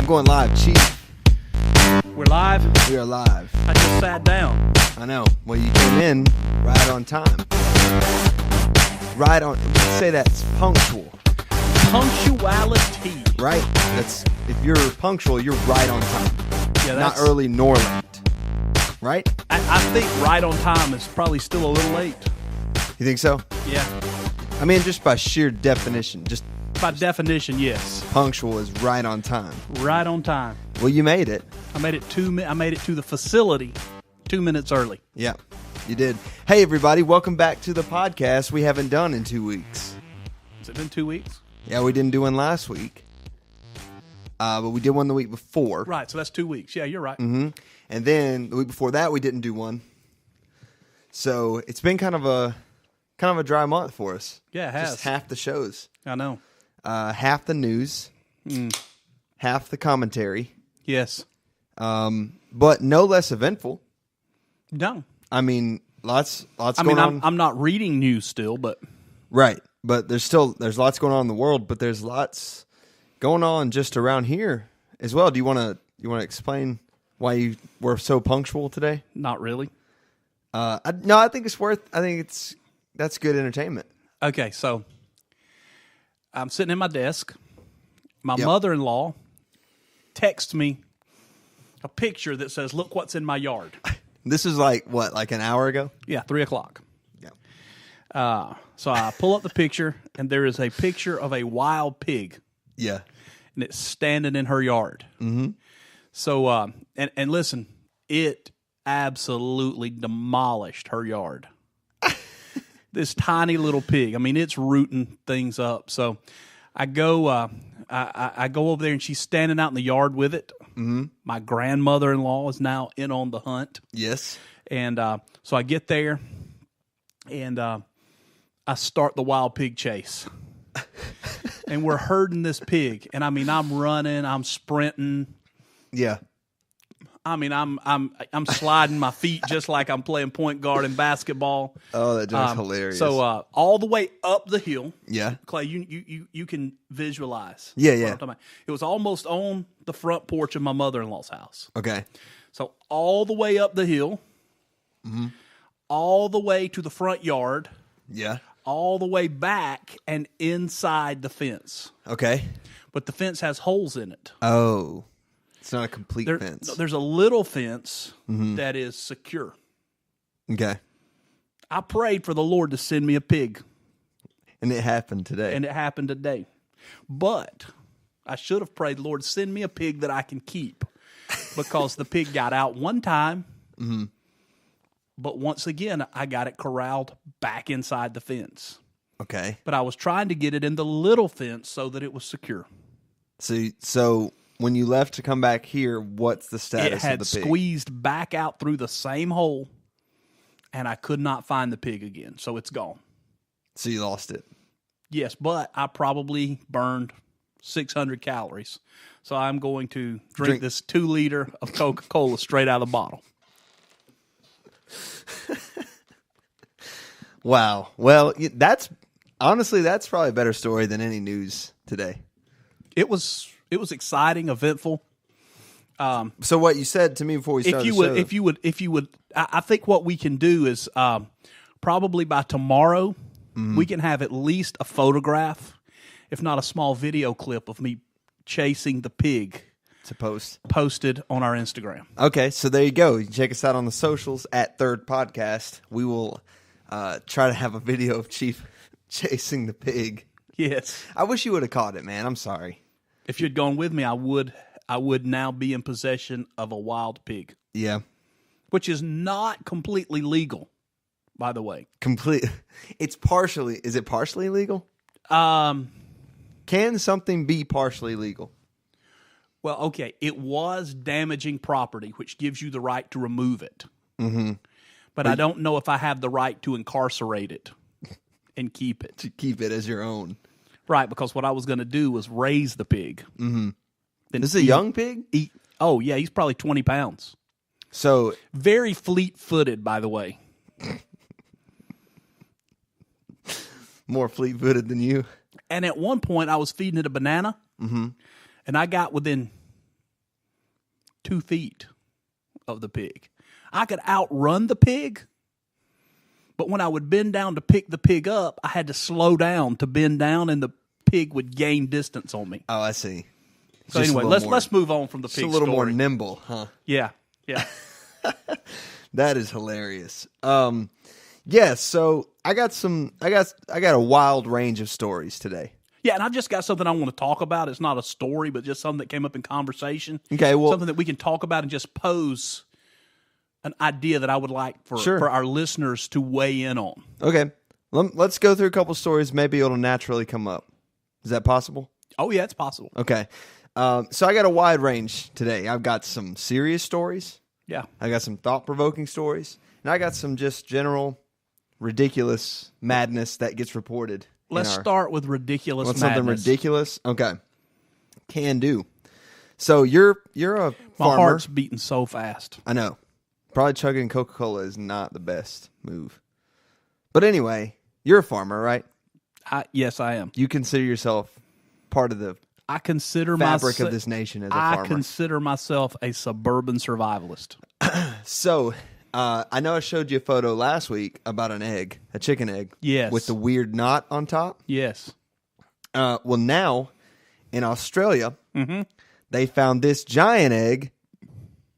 I'm going live, Chief. We're live? We are live. I just sat down. I know. Well, you came in right on time. Right on. Let's say that's punctual. Punctuality. Right? That's if you're punctual, you're right on time. Yeah, not early nor late. Right? I think right on time is probably still a little late. You think so? Yeah. I mean, just by sheer definition, just By definition, yes. punctual is right on time. Right on time. Well, you made it. I made it to the facility 2 minutes early. Yeah, you did. Hey, everybody. Welcome back to the podcast we haven't done in 2 weeks. Has it been 2 weeks? Yeah, we didn't do one last week. But we did one the week before. Right, so that's 2 weeks. Yeah, you're right. Mm-hmm. And then the week before that, we didn't do one. So it's been kind of a dry month for us. Yeah, it has. Just half the shows. I know. Half the news. Half the commentary. Yes. But no less eventful. No. I mean, lots going on. I'm not reading news still, but... Right. But there's lots going on in the world, but there's lots going on just around here as well. Do you want to explain why you were so punctual today? Not really. No, I think that's good entertainment. Okay, so I'm sitting at my desk. My Yep. mother-in-law texts me a picture that says, "Look what's in my yard." This is like an hour ago? Yeah, 3:00. Yeah. So I pull up the picture, and there is a picture of a wild pig, Yeah. and it's standing in her yard. Mm-hmm. So, and listen, it absolutely demolished her yard. This tiny little pig. I mean, it's rooting things up. So I go, I go over there, and she's standing out in the yard with it. Mm-hmm. My grandmother-in-law is now in on the hunt. Yes. And so I get there, and I start the wild pig chase. And we're herding this pig. And I mean, I'm running, I'm sprinting. Yeah. I mean, I'm sliding my feet just like I'm playing point guard in basketball. Oh, that's hilarious. So all the way up the hill. Yeah. Clay, you can visualize. Yeah, what yeah. I'm talking about. It was almost on the front porch of my mother-in-law's house. Okay. So all the way up the hill, all the way to the front yard, Yeah. all the way back and inside the fence. Okay. But the fence has holes in it. Oh. It's not a complete fence. There's a little fence that is secure. Okay. I prayed for the Lord to send me a pig, And it happened today. and it happened today. But I should have prayed, Lord, send me a pig that I can keep, because the pig got out one time, but once again, I got it corralled back inside the fence. Okay. But I was trying to get it in the little fence so that it was secure. So when you left to come back here, what's the It status had of the pig? squeezed back out through the same hole, and I could not find the pig again, so it's gone. So you lost it. Yes, but I probably burned 600 calories, so I'm going to drink this 2 liter of Coca-Cola straight out of the bottle. Wow. Well, that's probably a better story than any news today. It was exciting, eventful. So what you said to me before we started If you would, I think what we can do is probably by tomorrow we can have at least a photograph, if not a small video clip of me chasing the pig to post posted on our Instagram. Okay, so there you go. You can check us out on the socials at Third Podcast. We will try to have a video of Chief chasing the pig. Yes. I wish you would have caught it, man. I'm sorry. If you'd gone with me, I would now be in possession of a wild pig. Yeah. Which is not completely legal, by the way. Is it partially legal? Can something be partially legal? Well, okay, it was damaging property, which gives you the right to remove it. Mm-hmm. But I don't know if I have the right to incarcerate it and keep it. To keep it as your own. Right, because what I was going to do was raise the pig. Mm-hmm. This is a young pig? Oh, yeah, he's probably 20 pounds. So very fleet-footed, by the way. More fleet-footed than you. And at one point, I was feeding it a banana, and I got within 2 feet of the pig. I could outrun the pig, but when I would bend down to pick the pig up, I had to slow down to bend down, and the pig would gain distance on me. Oh, I see. So anyway, let's move on from the pig It's a little story. more nimble, huh? Yeah. That is hilarious. Yeah, so I got a wild range of stories today. Yeah, and I just got something I want to talk about. It's not a story, but just something that came up in conversation. Okay, well, something that we can talk about and just pose an idea that I would like for our listeners to weigh in on. Okay, let's go through a couple stories. Maybe it'll naturally come up. Is that possible? Oh, yeah, it's possible. Okay, so I got a wide range today. I've got some serious stories. Yeah. I got some thought-provoking stories, and I got some just general ridiculous madness that gets reported. Let's start with ridiculous madness. Something ridiculous? Okay. Can do. So you're a farmer. My heart's beating so fast. I know. Probably chugging Coca-Cola is not the best move. But anyway, you're a farmer, right? Yes, I am. You consider yourself part of the fabric of this nation as a farmer. I consider myself a suburban survivalist. So, I know I showed you a photo last week about an egg, a chicken egg. Yes. With the weird knot on top. Yes. Well, now, in Australia, they found this giant egg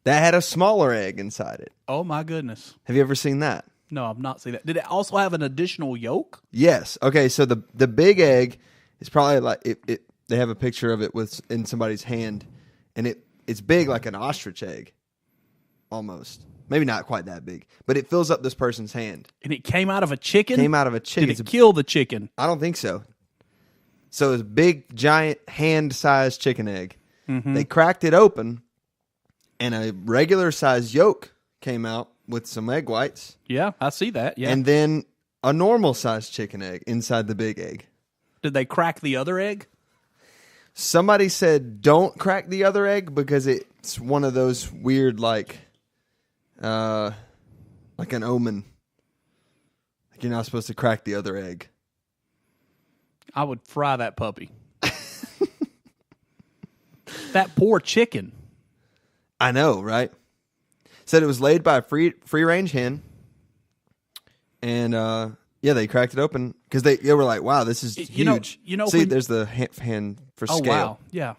that had a smaller egg inside it. Oh, my goodness. Have you ever seen that? No, I've not seen that. Did it also have an additional yolk? Yes. Okay, so the big egg is probably like, they have a picture of it in somebody's hand, and it's big like an ostrich egg, almost. Maybe not quite that big, but it fills up this person's hand. And it came out of a chicken? Came out of a chicken. Did it kill the chicken? I don't think so. So it's a big, giant, hand-sized chicken egg. Mm-hmm. They cracked it open, and a regular-sized yolk came out with some egg whites. Yeah, I see that. Yeah. And then a normal-sized chicken egg inside the big egg. Did they crack the other egg? Somebody said don't crack the other egg because it's one of those weird, like an omen. Like you're not supposed to crack the other egg. I would fry that puppy. That poor chicken. I know, right? Said it was laid by a free range hen, and they cracked it open because they were like, "Wow, this is huge." See, there's the hand for scale. Oh wow, yeah.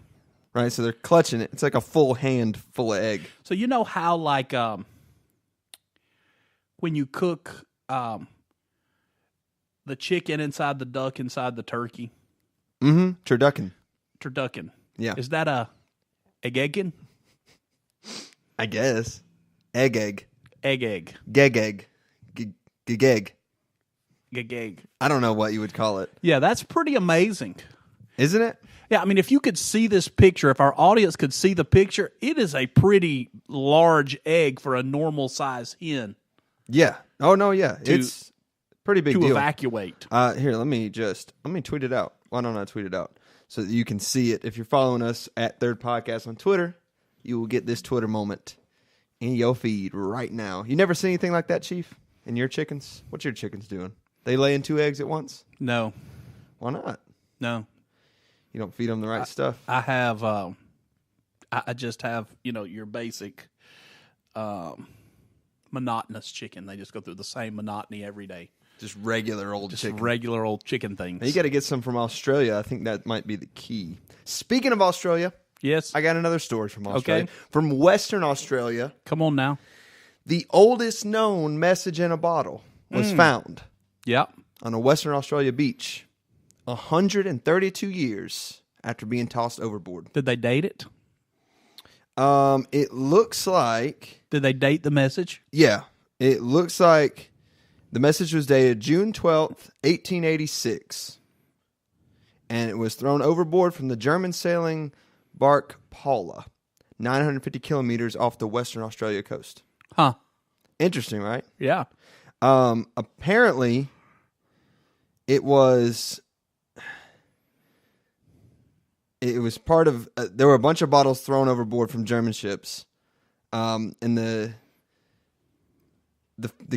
Right, so they're clutching it. It's like a full hand full of egg. So you know how like when you cook the chicken inside the duck inside the turkey. Mm-hmm. Turducken. Yeah. Is that a egg-eggin? I guess. Egg. Egg. Gegeg. Gegeg. Gegeg. I don't know what you would call it. Yeah, that's pretty amazing. Isn't it? Yeah, I mean, if you could see this picture, if our audience could see the picture, it is a pretty large egg for a normal size hen. Yeah. Oh, no, yeah. It's pretty big deal. To evacuate. Here, let me tweet it out. Why don't I tweet it out? So that you can see it. If you're following us at Third Podcast on Twitter, you will get this Twitter moment in your feed right now. You never see anything like that, Chief? In your chickens? What's your chickens doing? They laying 2 eggs at once? No. Why not? No. You don't feed them the right stuff? I have, I just have, your basic monotonous chicken. They just go through the same monotony every day. Just regular old chicken. Regular old chicken things. Now you got to get some from Australia. I think that might be the key. Speaking of Australia, yes, I got another story from Australia. Okay. From Western Australia. Come on now. The oldest known message in a bottle was found. Yep. On a Western Australia beach, 132 years after being tossed overboard. Did they date it? It looks like... Did they date the message? Yeah. It looks like the message was dated June 12th, 1886. And it was thrown overboard from the German sailing bark Paula, 950 kilometers off the Western Australia coast. Huh. Interesting, right? Yeah. Apparently, it was part of... there were a bunch of bottles thrown overboard from German ships. And the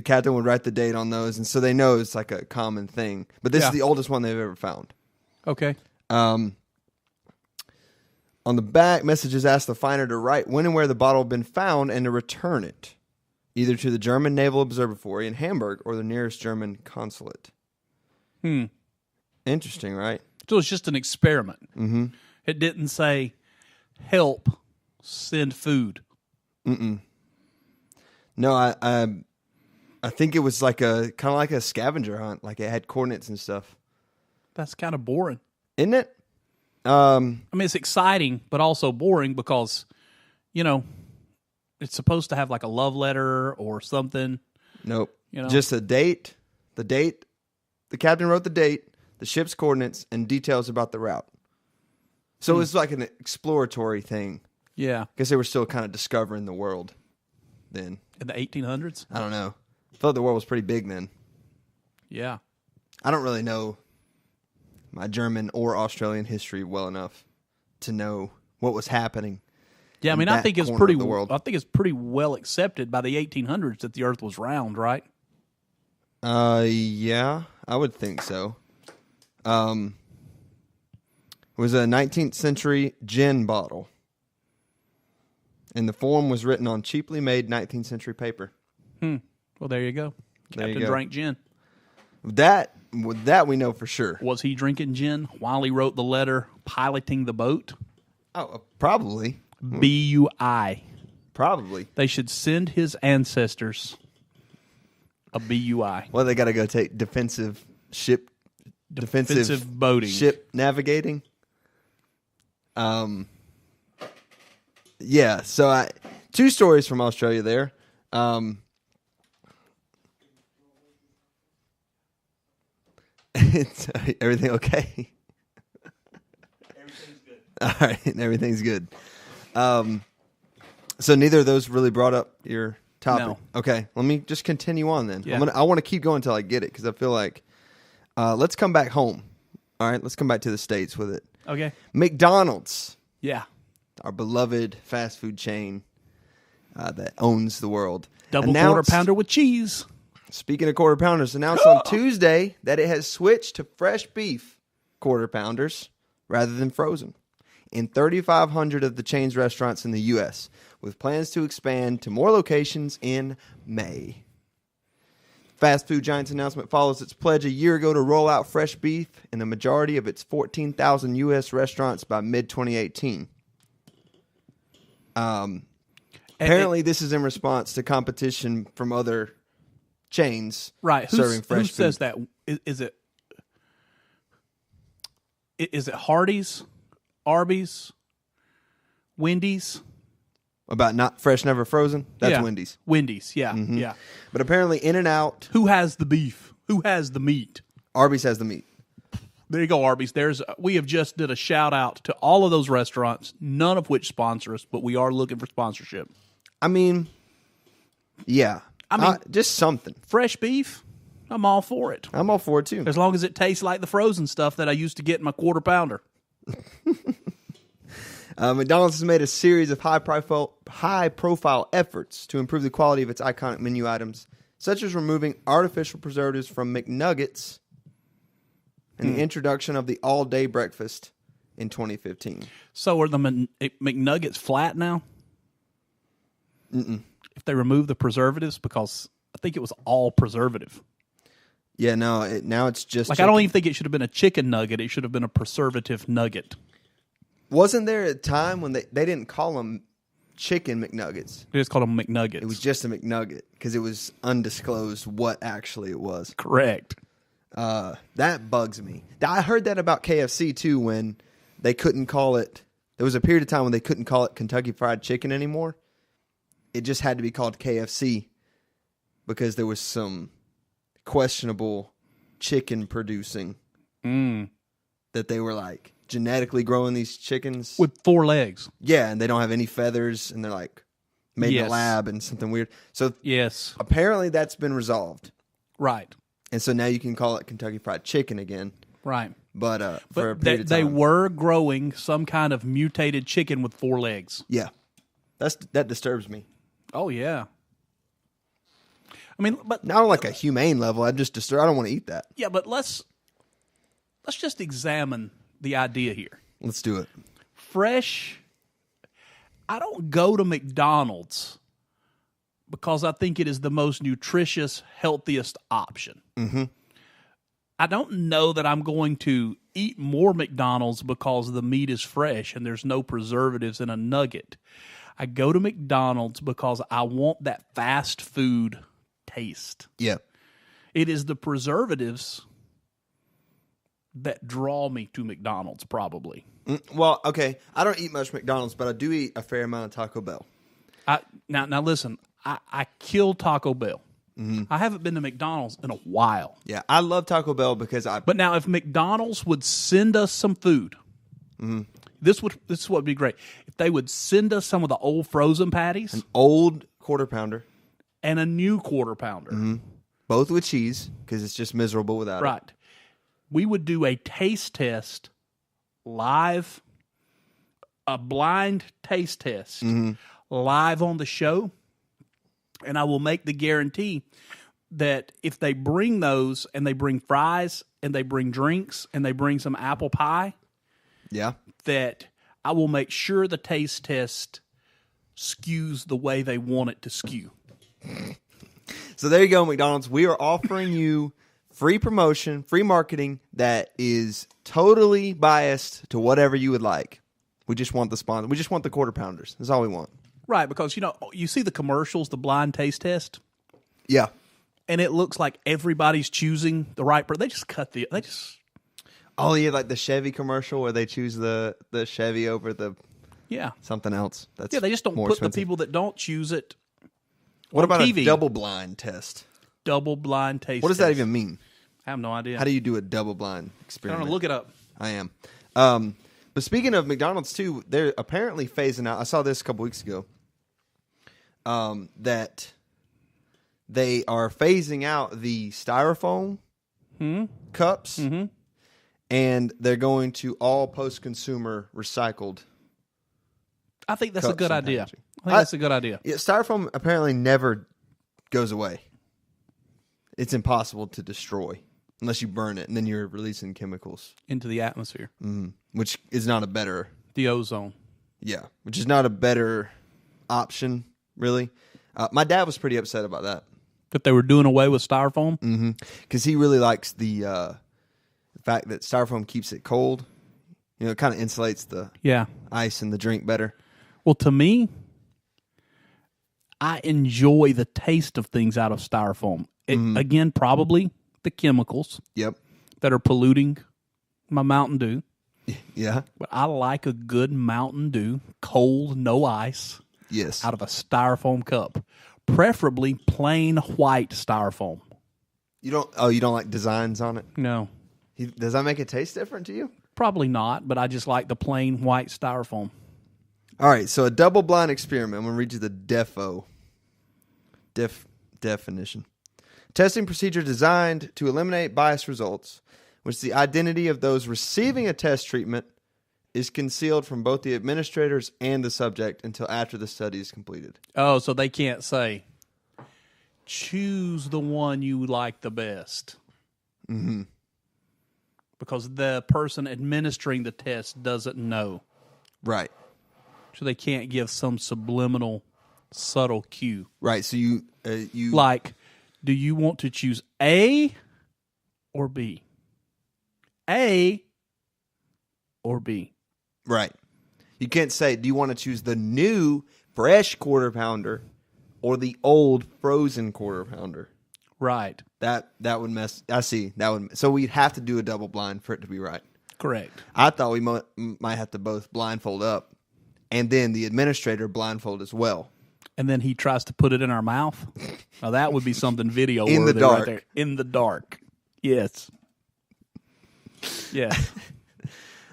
captain would write the date on those, and so they know it's like a common thing. But this is the oldest one they've ever found. Okay. On the back, messages ask the finder to write when and where the bottle had been found and to return it, either to the German Naval Observatory in Hamburg or the nearest German consulate. Interesting, right? So it's just an experiment. Mm-hmm. It didn't say, help, send food. No, I think it was like kind of like a scavenger hunt. Like it had coordinates and stuff. That's kind of boring. Isn't it? I mean, it's exciting, but also boring because, it's supposed to have like a love letter or something. Nope. Just a date. The date. The captain wrote the date, the ship's coordinates, and details about the route. So it was like an exploratory thing. Yeah. I guess they were still kind of discovering the world then. In the 1800s? I don't know. I felt the world was pretty big then. Yeah. I don't really know my German or Australian history well enough to know what was happening. Yeah, I mean, I think it's pretty well accepted by the 1800s that the Earth was round, right? Yeah, I would think so. It was a 19th century gin bottle, and the form was written on cheaply made 19th century paper. Well, there you go. Captain drank gin. That we know for sure. Was he drinking gin while he wrote the letter piloting the boat? Oh, probably. BUI. Probably. They should send his ancestors a BUI. Well, they got to go take defensive boating. Ship navigating. Yeah, so two stories from Australia there. Everything okay? Everything's good. All right, everything's good. So neither of those really brought up your topic. No. Okay, let me just continue on then. Yeah. I want to keep going until I get it because I feel like let's come back home. All right, let's come back to the States with it. Okay. McDonald's, Yeah. our beloved fast food chain that owns the world. Double quarter pounder with cheese. Speaking of quarter pounders, announced on Tuesday that it has switched to fresh beef quarter pounders rather than frozen in 3,500 of the chain's restaurants in the U.S., with plans to expand to more locations in May. Fast food giant's announcement follows its pledge a year ago to roll out fresh beef in a majority of its 14,000 U.S. restaurants by mid-2018. Apparently, this is in response to competition from other chains serving fresh food. Who says that? Is it Hardee's, Arby's, Wendy's? About not fresh, never frozen? That's Wendy's. Wendy's, yeah, yeah. But apparently In-N-Out... Who has the beef? Who has the meat? Arby's has the meat. There you go, Arby's. We have just did a shout out to all of those restaurants, none of which sponsor us, but we are looking for sponsorship. I mean, yeah. Just something. Fresh beef, I'm all for it. I'm all for it, too. As long as it tastes like the frozen stuff that I used to get in my quarter pounder. McDonald's has made a series of high-profile efforts to improve the quality of its iconic menu items, such as removing artificial preservatives from McNuggets and the introduction of the all-day breakfast in 2015. So are the McNuggets flat now? If they remove the preservatives, because I think it was all preservative. Yeah, no, now it's just... Like, chicken. I don't even think it should have been a chicken nugget. It should have been a preservative nugget. Wasn't there a time when they didn't call them chicken McNuggets? They just called them McNuggets. It was just a McNugget because it was undisclosed what actually it was. Correct. That bugs me. I heard that about KFC too when they couldn't call it. There was a period of time when they couldn't call it Kentucky Fried Chicken anymore. It just had to be called KFC because there was some questionable chicken producing that they were like genetically growing these chickens with 4 legs. Yeah, and they don't have any feathers, and they're like made in a lab and something weird. So yes, apparently that's been resolved. Right. And so now you can call it Kentucky Fried Chicken again. Right. But for a period of time. They were growing some kind of mutated chicken with 4 legs. Yeah. That disturbs me. Oh, yeah. I mean, but not on like a humane level. I don't want to eat that. Yeah, but let's just examine the idea here. Let's do it. fresh, I don't go to McDonald's because I think it is the most nutritious, healthiest option. Mm-hmm. I don't know that I'm going to eat more McDonald's because the meat is fresh and there's no preservatives in a nugget. I go to McDonald's because I want that fast food taste. Yeah. It is the preservatives that draw me to McDonald's, probably. Well, okay. I don't eat much McDonald's, but I do eat a fair amount of Taco Bell. Now listen, I kill Taco Bell. Mm-hmm. I haven't been to McDonald's in a while. Yeah, I love Taco Bell because But now, if McDonald's would send us some food, this would be great. If they would send us some of the old frozen patties, an old quarter pounder, and a new quarter pounder, both with cheese because it's just miserable without it. Right. We would do a taste test live, a blind taste test live on the show. And I will make the guarantee that if they bring those and they bring fries and they bring drinks and they bring some apple pie, that I will make sure the taste test skews the way they want it to skew. So there you go, McDonald's. We are offering you free promotion, free marketing that is totally biased to whatever you would like. We just want the sponsor. We just want the quarter pounders. That's all we want. Right, because, you see the commercials, the blind taste test? Yeah. And it looks like everybody's choosing the right person. They just Oh, yeah, like the Chevy commercial where they choose the Chevy over the something else. That's they just don't more put expensive. the people that don't choose it What on about TV. a double blind test? Double blind taste What does test. that even mean? I have no idea. How do you do a double blind I experiment? don't know. Look it up. I am. But speaking of McDonald's, too, they're apparently phasing out. I saw this a couple weeks ago. That they are phasing out the styrofoam cups, and they're going to all post-consumer recycled. I think that's a cups good and idea. packaging. I think that's a good idea. Yeah, styrofoam apparently never goes away. It's impossible to destroy unless you burn it, and then you're releasing chemicals Into the atmosphere. which is not a better. The ozone. Yeah, which is not a better option, really. My dad was pretty upset about that. That they were doing away with styrofoam? Because he really likes the fact that styrofoam keeps it cold. It kind of insulates the ice in the drink better. Well, to me, I enjoy the taste of things out of styrofoam. Again, probably the chemicals Yep. that are polluting my Mountain Dew. Yeah. But I like a good Mountain Dew, cold, no ice, Yes. out of a styrofoam cup. Preferably plain white styrofoam. You don't like designs on it? No, Does that make it taste different to you? probably not, but I just like the plain white styrofoam. All right, so a double blind experiment. I'm going to read you the definition. Testing procedure designed to eliminate biased results, which the identity of those receiving a test treatment is concealed from both the administrators and the subject until after the study is completed. Oh, so they can't say, choose the one you like the best. Because the person administering the test doesn't know. Right. So they can't give some subliminal, subtle cue. Right, so you Like, do you want to choose A or B? A or B? Right. You can't say, do you want to choose the new fresh quarter pounder or the old frozen quarter pounder? Right. That would mess. I see. So we'd have to do a double blind for it to be right. Correct. I thought we might have to both blindfold up and then the administrator blindfold as well. And then he tries to put it in our mouth. Now that would be something video In the worthy dark. right there. In the dark. Yes. Yes.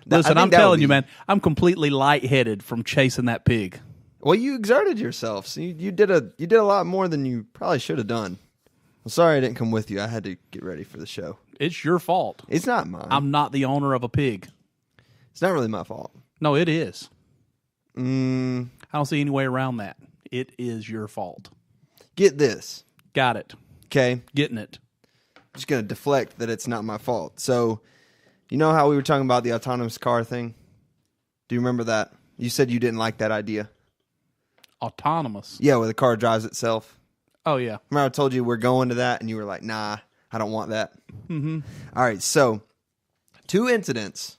Listen, I'm telling you, man, I'm completely lightheaded from chasing that pig. Well, you exerted yourself. So you did a lot more than you probably should have done. I'm sorry I didn't come with you. I had to get ready for the show. It's your fault. It's not mine. I'm not the owner of a pig. It's not really my fault. No, it is. I I don't see any way around that. It is your fault. Get this. Got it. Okay. Getting it. Just going to deflect that it's not my fault. So, you know how we were talking about the autonomous car thing? Do you remember that? You said you didn't like that idea. Autonomous. Yeah, where the car drives itself. Oh, yeah. Remember I told you we're going to that, and you were like, nah, I don't want that. Mm-hmm. All right, so 2 incidents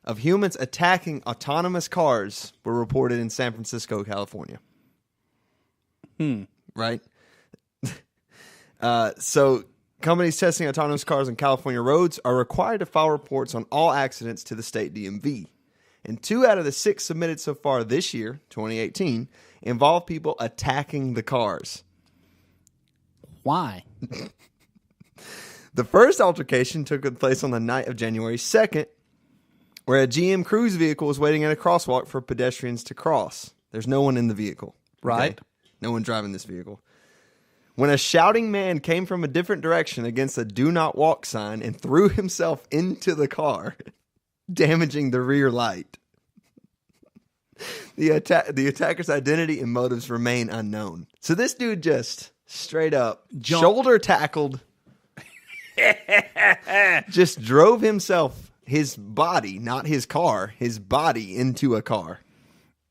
of humans attacking autonomous cars were reported in San Francisco, California. Right? So companies testing autonomous cars on California roads are required to file reports on all accidents to the state DMV. And 2 out of the 6 submitted so far this year, 2018, involve people attacking the cars. Why? The first altercation took place on the night of January 2nd, where a GM Cruise vehicle was waiting at a crosswalk for pedestrians to cross. There's no one in the vehicle. Right. Okay? No one driving this vehicle. When a shouting man came from a different direction against a do not walk sign and threw himself into the car, damaging the rear light. The attacker's identity and motives remain unknown. So this dude just straight up shoulder tackled, just drove himself, his body, not his car, his body into a car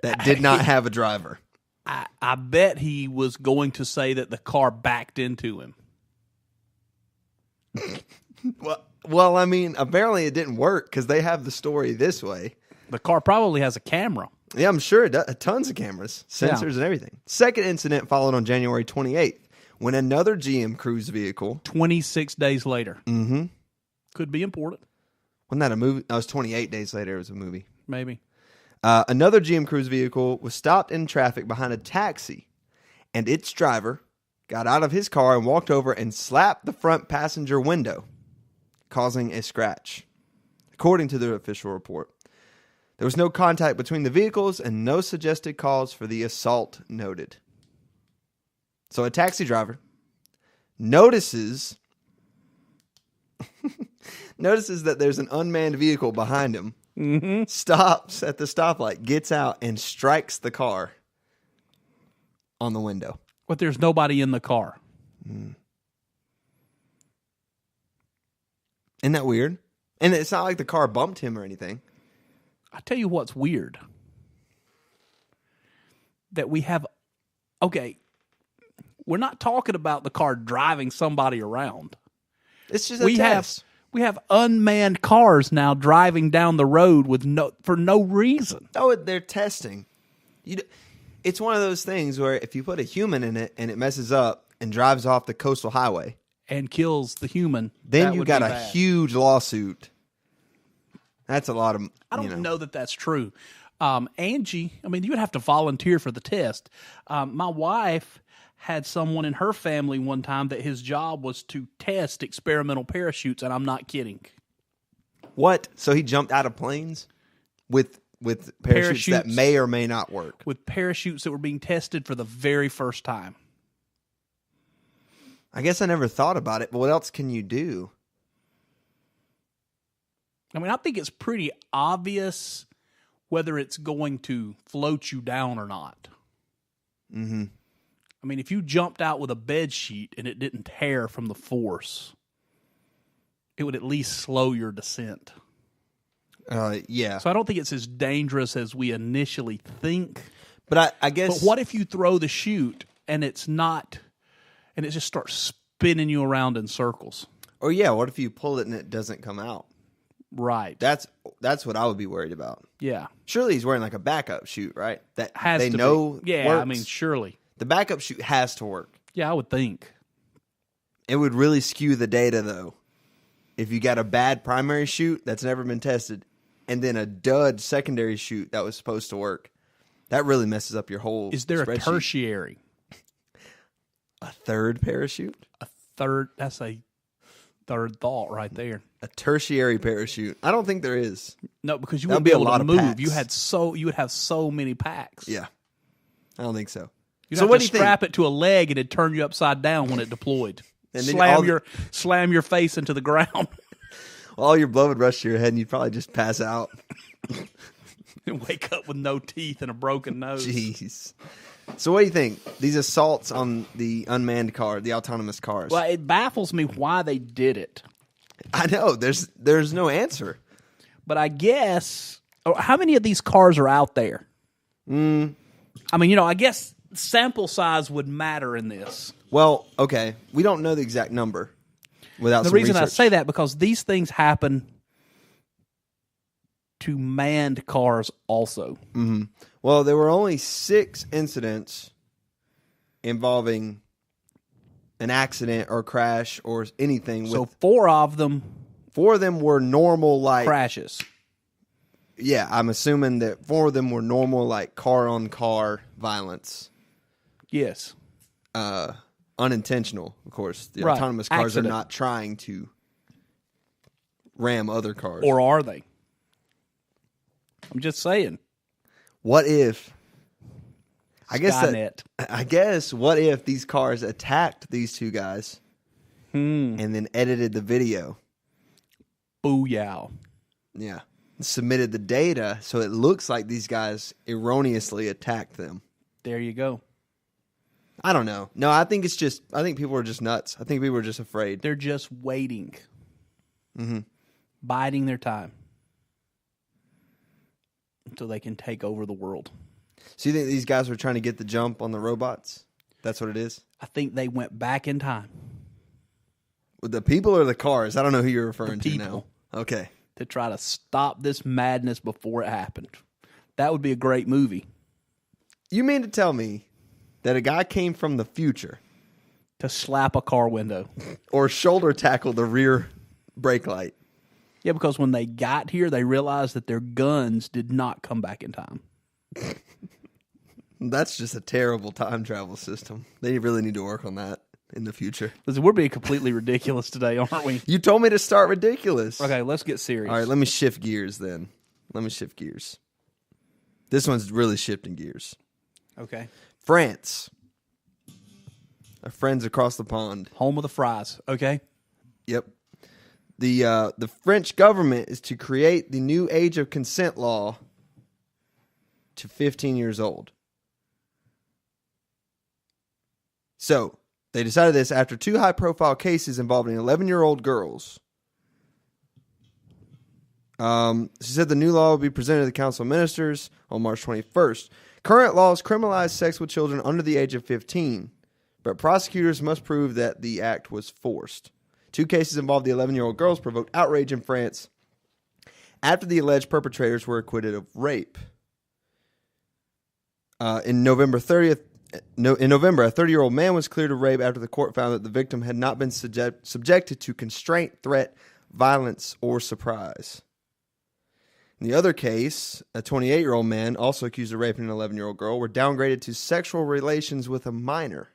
that did not have a driver. I bet he was going to say that the car backed into him. Well, I mean, apparently it didn't work because they have the story this way. The car probably has a camera. Yeah, I'm sure it does. Tons of cameras, sensors, and everything. Second incident followed on January 28th when another GM Cruise vehicle. 26 days later. Mm-hmm. Could be important. Wasn't that a movie? That was 28 days later. It was a movie. Maybe. Another GM Cruise vehicle was stopped in traffic behind a taxi, and its driver got out of his car and walked over and slapped the front passenger window, causing a scratch, according to the official report. There was no contact between the vehicles and no suggested cause for the assault noted. So a taxi driver notices that there's an unmanned vehicle behind him, stops at the stoplight, gets out, and strikes the car on the window. But there's nobody in the car. Isn't that weird? And it's not like the car bumped him or anything. I tell you what's weird. That we have... Okay, we're not talking about the car driving somebody around. It's just a test. We have unmanned cars now driving down the road for no reason. Oh, they're testing. It's one of those things where if you put a human in it and it messes up and drives off the coastal highway and kills the human, then you got a huge lawsuit. That's a lot of. I don't know that that's true. Angie, I mean, you would have to volunteer for the test. My wife had someone in her family one time that his job was to test experimental parachutes, and I'm not kidding. What? So he jumped out of planes with parachutes that may or may not work? With parachutes that were being tested for the very first time. I guess I never thought about it, but what else can you do? I mean, I think it's pretty obvious whether it's going to float you down or not. Mm-hmm. I mean, if you jumped out with a bed sheet and it didn't tear from the force, it would at least slow your descent. Yeah. So I don't think it's as dangerous as we initially think. But I guess... But what if you throw the chute and it's not... And it just starts spinning you around in circles? Or yeah, what if you pull it and it doesn't come out? Right. That's what I would be worried about. Yeah. Surely he's wearing like a backup chute, right? That has they to know be. Yeah, works. I mean, surely. The backup chute has to work. Yeah, I would think. It would really skew the data, though. If you got a bad primary chute that's never been tested, and then a dud secondary chute that was supposed to work, that really messes up your whole Is there spreadsheet. a tertiary? A third parachute? That's a third thought right there. A tertiary parachute? I don't think there is. No, because you That'd wouldn't be be a able lot to of move. packs. You would have so many packs. Yeah. I don't think so. You'd So have what to do you strap think? it to a leg and it'd turn you upside down when it deployed. And then slam your face into the ground. all your blood would rush to your head and you'd probably just pass out. And wake up with no teeth and a broken nose. Jeez. So what do you think? These assaults on the unmanned car, the autonomous cars. Well, it baffles me why they did it. I know. There's no answer. But I guess, How many of these cars are out there? I mean, I guess sample size would matter in this. Well, okay. We don't know the exact number without The some reason I research. say that because these things happen to manned cars also. Mm-hmm. Well, there were only 6 incidents involving an accident or crash or anything. So 4 of them 4 of them were normal, like crashes. Yeah, I'm assuming that 4 of them were normal, like car-on-car violence. Yes. Unintentional, of course. The Right. autonomous cars Accident. are not trying to ram other cars. Or are they? I'm just saying. What if? Skynet. I guess what if these cars attacked these 2 guys and then edited the video? Booyah. Yeah. Submitted the data so it looks like these guys erroneously attacked them. There you go. I don't know. No, I think people are just nuts. I think people are just afraid. They're just waiting. Biding their time. Until they can take over the world. So you think these guys were trying to get the jump on the robots? That's what it is? I think they went back in time. With the people or the cars? I don't know who you're referring to now. people. Okay. To try to stop this madness before it happened. That would be a great movie. You mean to tell me that a guy came from the future To slap a car window. or shoulder tackle the rear brake light? Yeah, because when they got here, they realized that their guns did not come back in time. That's just a terrible time travel system. They really need to work on that in the future. Listen, we're being completely ridiculous today, aren't we? You told me to start ridiculous. Okay, let's get serious. All right, let me shift gears then. This one's really shifting gears. Okay. France. Our friends across the pond. Home of the fries. Okay. Yep. The French government is to create the new age of consent law to 15 years old. So, they decided this after 2 high-profile cases involving 11-year-old girls. She said the new law will be presented to the Council of Ministers on March 21st. Current laws criminalize sex with children under the age of 15, but prosecutors must prove that the act was forced. 2 cases involved the 11-year-old girls provoked outrage in France after the alleged perpetrators were acquitted of rape. In November, a 30-year-old man was cleared of rape after the court found that the victim had not been subjected to constraint, threat, violence, or surprise. In the other case, a 28-year-old man, also accused of raping an 11-year-old girl, were downgraded to sexual relations with a minor.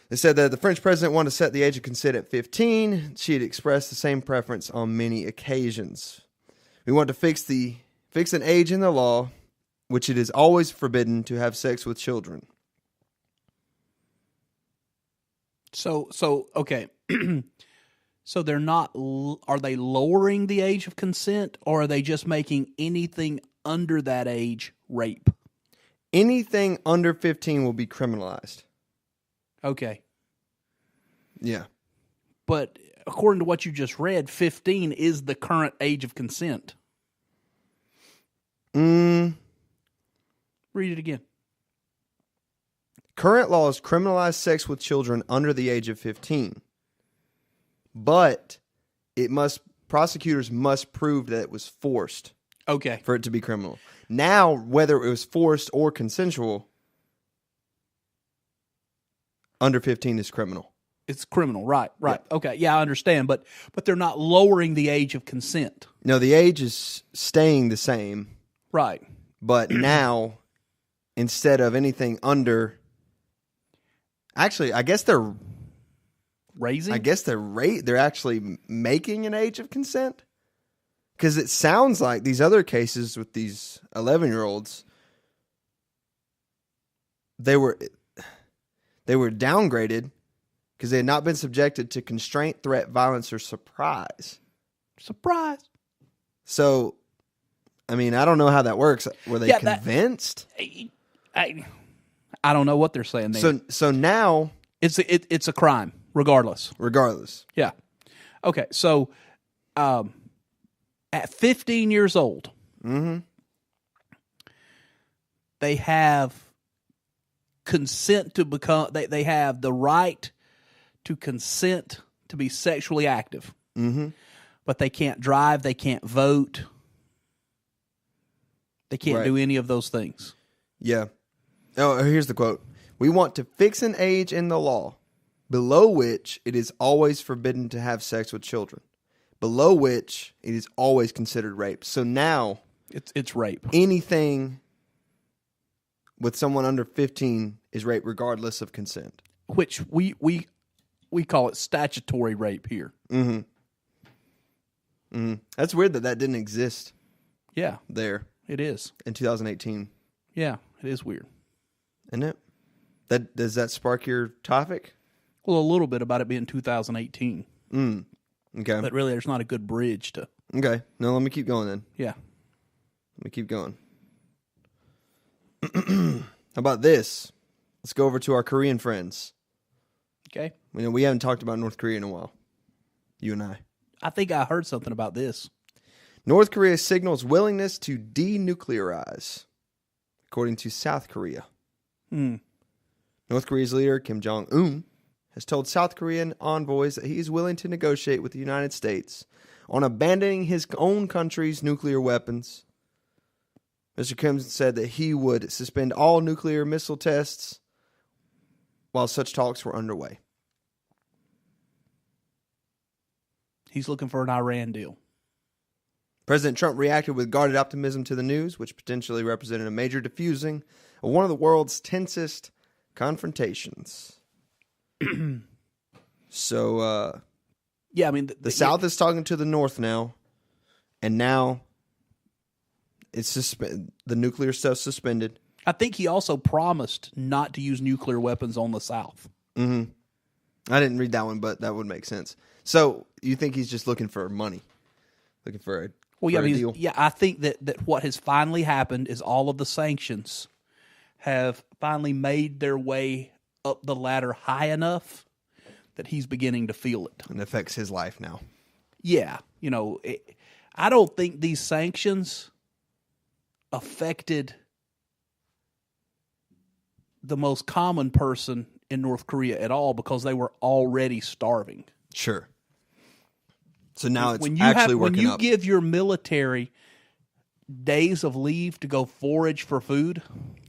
They said that the French president wanted to set the age of consent at 15. She had expressed the same preference on many occasions. We want to fix an age in the law which it is always forbidden to have sex with children. So okay. So they're not, are they lowering the age of consent, or are they just making anything under that age rape? Anything under 15 will be criminalized. Okay. Yeah. But according to what you just read, 15 is the current age of consent. Read it again. Current laws criminalize sex with children under the age of 15. But prosecutors must prove that it was forced. Okay. For it to be criminal. Now, whether it was forced or consensual, under 15 is criminal. It's criminal, right. Yeah. Okay, yeah, I understand, but they're not lowering the age of consent. No, the age is staying the same. Right. But now, instead of anything under, actually, I guess they're raising. They're actually making an age of consent, because it sounds like these other cases with these 11-year-olds, they were downgraded because they had not been subjected to constraint, threat, violence, or surprise. Surprise. So, I mean, I don't know how that works. Were they convinced? I don't know what they're saying there. So now it's a crime, regardless. Regardless. Yeah. Okay. So, At 15 years old, they have consent to become. They have the right to consent to be sexually active, but they can't drive. They can't vote. They can't do any of those things. Yeah. Oh, here's the quote. We want to fix an age in the law below which it is always forbidden to have sex with children, below which it is always considered rape. So now it's rape. Anything with someone under 15 is rape regardless of consent. Which we call it statutory rape here. That's weird that didn't exist. Yeah. There. It is. In 2018. Yeah, it is weird. Isn't it? Does that spark your topic? Well, a little bit about it being 2018. Okay. But really, there's not a good bridge to... Okay. No, let me keep going then. Yeah. Let me keep going. How about this? Let's go over to our Korean friends. Okay. We haven't talked about North Korea in a while. You and I. I think I heard something about this. North Korea signals willingness to denuclearize, according to South Korea. North Korea's leader, Kim Jong-un, has told South Korean envoys that he is willing to negotiate with the United States on abandoning his own country's nuclear weapons. Mr. Kim said that he would suspend all nuclear missile tests while such talks were underway. He's looking for an Iran deal. President Trump reacted with guarded optimism to the news, which potentially represented a major diffusing of one of the world's tensest confrontations. So, yeah, I mean, the South is talking to the North now, and now it's the nuclear stuff suspended. I think he also promised not to use nuclear weapons on the South. I didn't read that one, but that would make sense. So, you think he's just looking for money? Looking for a deal? Yeah, I think that what has finally happened is all of the sanctions have finally made their way up the ladder high enough that he's beginning to feel it. And it affects his life now. Yeah. I don't think these sanctions affected the most common person in North Korea at all because they were already starving. Sure. So now it's working up. When you give your military days of leave to go forage for food,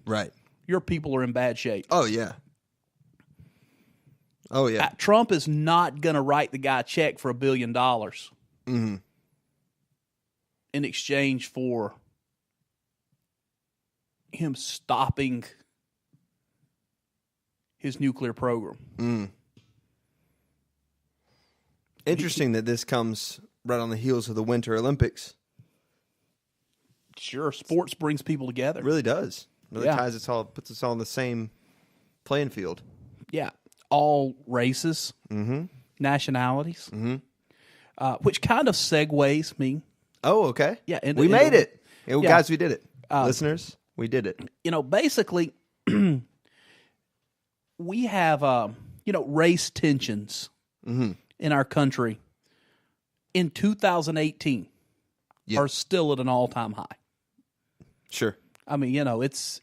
right, your people are in bad shape. Oh, yeah. Trump is not going to write the guy a check for $1 billion in exchange for him stopping his nuclear program. Interesting that this comes right on the heels of the Winter Olympics. Sure, sports brings people together. It really does. It really puts us all on the same playing field. Yeah, all races, nationalities, which kind of segues me. Oh, okay. Yeah, we made it. Guys, we did it. Listeners, we did it. Basically, we have, race tensions in our country in 2018 are still at an all-time high. Sure. I mean, it's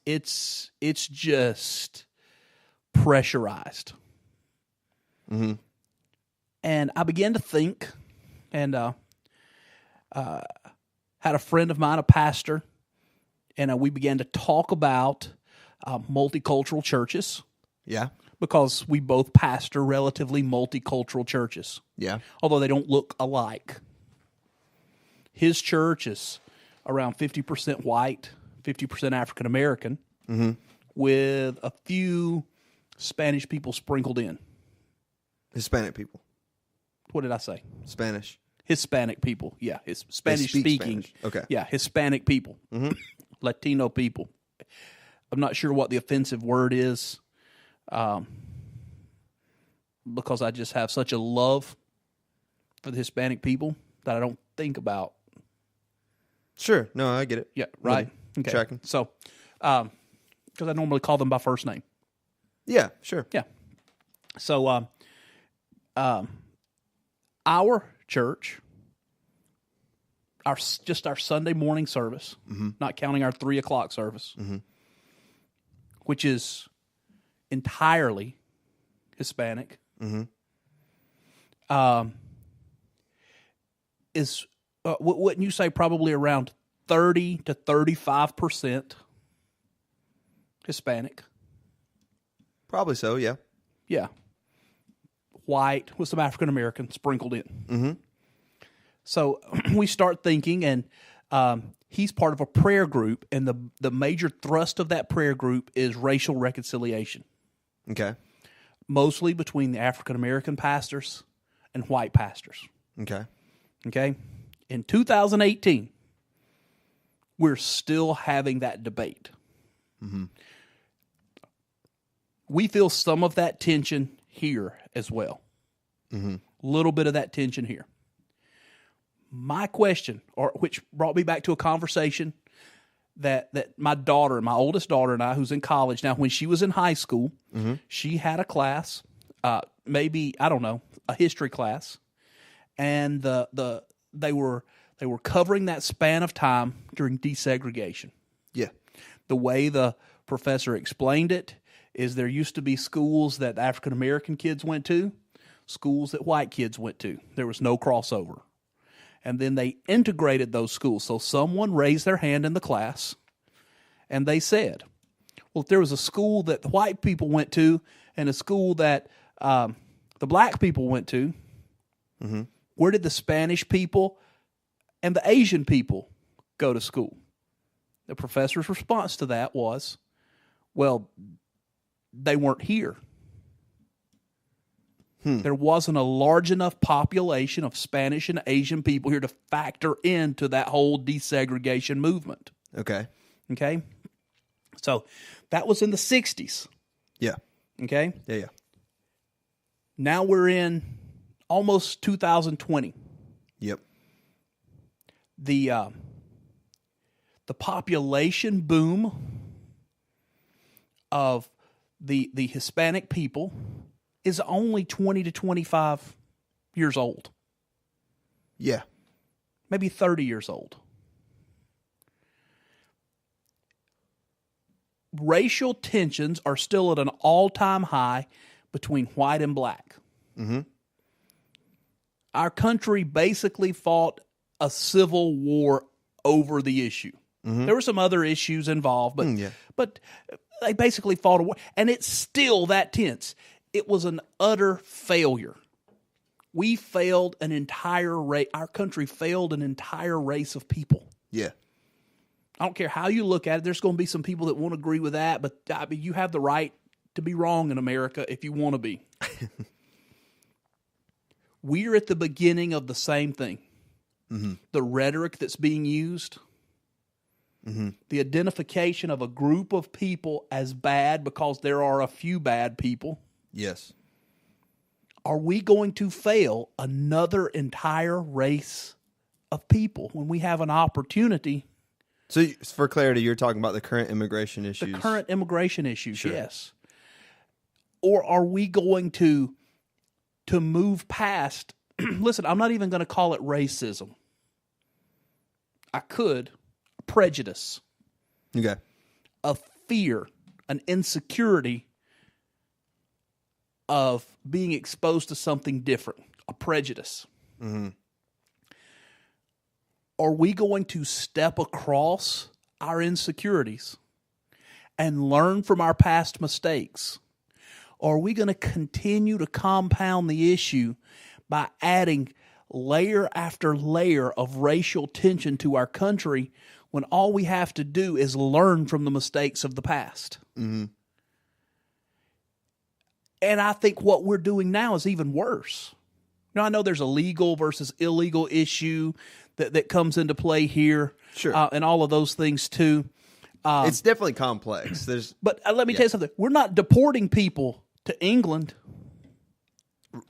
just pressurized. And I began to think, and had a friend of mine, a pastor, and we began to talk about multicultural churches. Yeah. Because we both pastor relatively multicultural churches. Yeah. Although they don't look alike. His church is around 50% white, 50% African American, with a few Spanish people sprinkled in. Hispanic people. What did I say? Spanish. Hispanic people. Yeah, his Spanish speaking. Spanish. Okay. Yeah, Hispanic people. Latino people. I'm not sure what the offensive word is. Because I just have such a love for the Hispanic people that I don't think about. Sure. No, I get it. Yeah, right. Okay. Tracking. So, because I normally call them by first name. Yeah, sure. Yeah. So, our church our Sunday morning service, not counting our 3:00 service, which is entirely Hispanic, is wouldn't you say probably around 30 to 35% Hispanic? Probably so, yeah. Yeah. White with some African American sprinkled in. So we start thinking, and he's part of a prayer group, and the major thrust of that prayer group is racial reconciliation. Okay. Mostly between the African American pastors and white pastors. Okay. Okay? In 2018, we're still having that debate. We feel some of that tension here as well. A little bit of that tension here. My question, which brought me back to a conversation that my daughter, my oldest daughter and I, who's in college now, when she was in high school, she had a class, maybe, I don't know, a history class, and they were covering that span of time during desegregation. Yeah. The way the professor explained it is there used to be schools that African American kids went to, schools that white kids went to. There was no crossover. And then they integrated those schools. So someone raised their hand in the class, and they said, well, if there was a school that the white people went to and a school that the black people went to, where did the Spanish people and the Asian people go to school? The professor's response to that was, well, they weren't here. There wasn't a large enough population of Spanish and Asian people here to factor into that whole desegregation movement. Okay. Okay? So that was in the 60s. Yeah. Okay? Yeah. Now we're in almost 2020. Yep. The population boom of the Hispanic people is only 20 to 25 years old. Yeah. Maybe 30 years old. Racial tensions are still at an all-time high between white and black. Our country basically fought a civil war over the issue. There were some other issues involved, but they basically fought a war. And it's still that tense. It was an utter failure. We failed an entire race. Our country failed an entire race of people. Yeah. I don't care how you look at it. There's going to be some people that won't agree with that, but I mean, you have the right to be wrong in America if you want to be. We're at the beginning of the same thing. The rhetoric that's being used, the identification of a group of people as bad because there are a few bad people. Yes. Are we going to fail another entire race of people when we have an opportunity? So, for clarity, you're talking about the current immigration issues. The current immigration issues, Sure. yes. Or are we going to move past? Listen, I'm not even going to call it racism. I could. Prejudice. Okay. A fear, an insecurity of being exposed to something different, a prejudice. Are we going to step across our insecurities and learn from our past mistakes? Or are we going to continue to compound the issue by adding layer after layer of racial tension to our country when all we have to do is learn from the mistakes of the past? And I think what we're doing now is even worse. Now, I know there's a legal versus illegal issue that comes into play here. Sure. And all of those things too. It's definitely complex. But let me tell you something. We're not deporting people to England.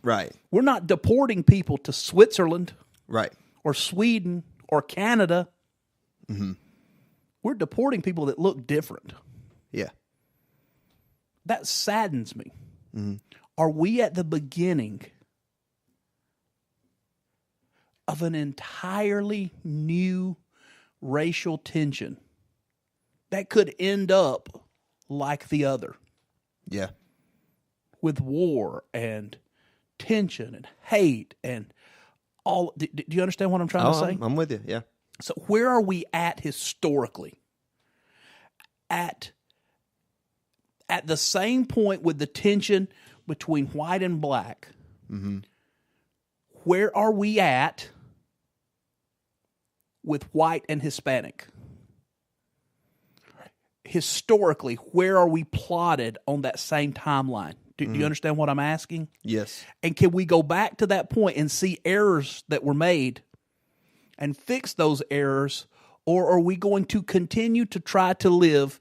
Right. We're not deporting people to Switzerland. Right. Or Sweden or Canada. We're deporting people that look different. Yeah. That saddens me. Are we at the beginning of an entirely new racial tension that could end up like the other, Yeah. with war and tension and hate and all. Do you understand what I'm trying to say? I'm with you. Yeah. So where are we at historically? At the same point with the tension between white and black, where are we at with white and Hispanic? Historically, where are we plotted on that same timeline? Do you understand what I'm asking? Yes. And can we go back to that point and see errors that were made and fix those errors? Or are we going to continue to try to live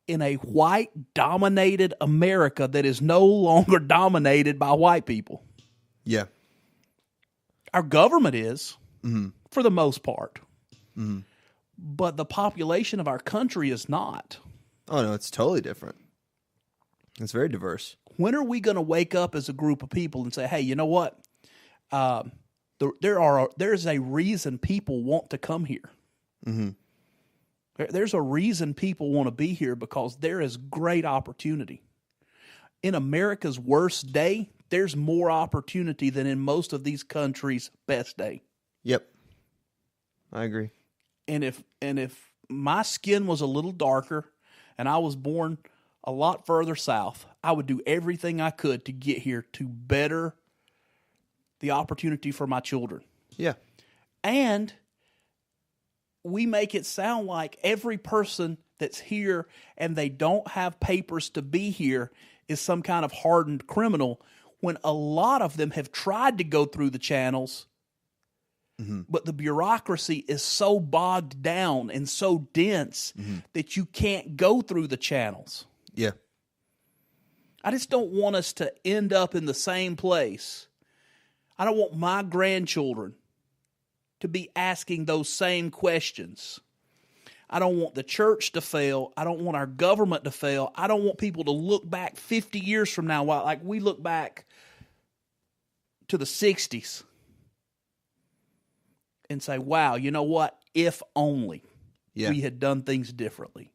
in a white-dominated America that is no longer dominated by white people? Yeah. Our government is, for the most part. But the population of our country is not. Oh, no, it's totally different. It's very diverse. When are we going to wake up as a group of people and say, hey, you know what? There's a reason people want to come here. There's a reason people want to be here, because there is great opportunity. In America's worst day, there's more opportunity than in most of these countries' best day. Yep. I agree. And if my skin was a little darker and I was born a lot further south, I would do everything I could to get here to better the opportunity for my children. Yeah. And we make it sound like every person that's here and they don't have papers to be here is some kind of hardened criminal, when a lot of them have tried to go through the channels, but the bureaucracy is so bogged down and so dense that you can't go through the channels. Yeah. I just don't want us to end up in the same place. I don't want my grandchildren to be asking those same questions. I don't want the church to fail. I don't want our government to fail. I don't want people to look back 50 years from now, like we look back to the 60s, and say, wow, you know what? If only we had done things differently,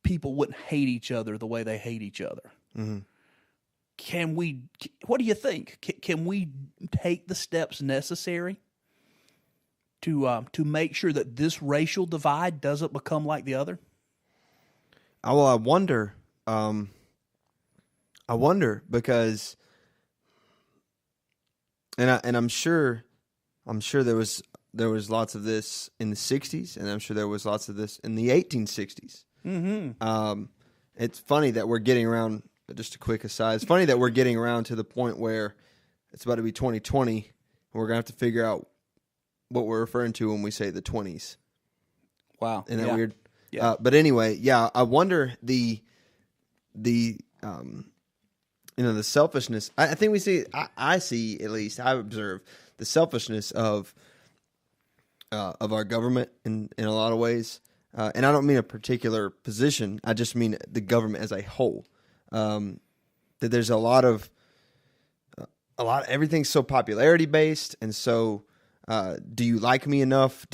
people wouldn't hate each other the way they hate each other. Can we, what do you think? Can we take the steps necessary to make sure that this racial divide doesn't become like the other? Well, I wonder because, and I'm sure there was lots of this in the 60s, and I'm sure there was lots of this in the 1860s. It's funny that we're getting around, just a quick aside, it's funny that we're getting around to the point where it's about to be 2020, and we're going to have to figure out what we're referring to when we say the 20s. Wow. Isn't that weird? Yeah. But anyway, yeah, I wonder the selfishness. I think we see, I see, at least I observe the selfishness of our government in a lot of ways. And I don't mean a particular position. I just mean the government as a whole. That there's a lot of everything's so popularity based, and so do you like me enough?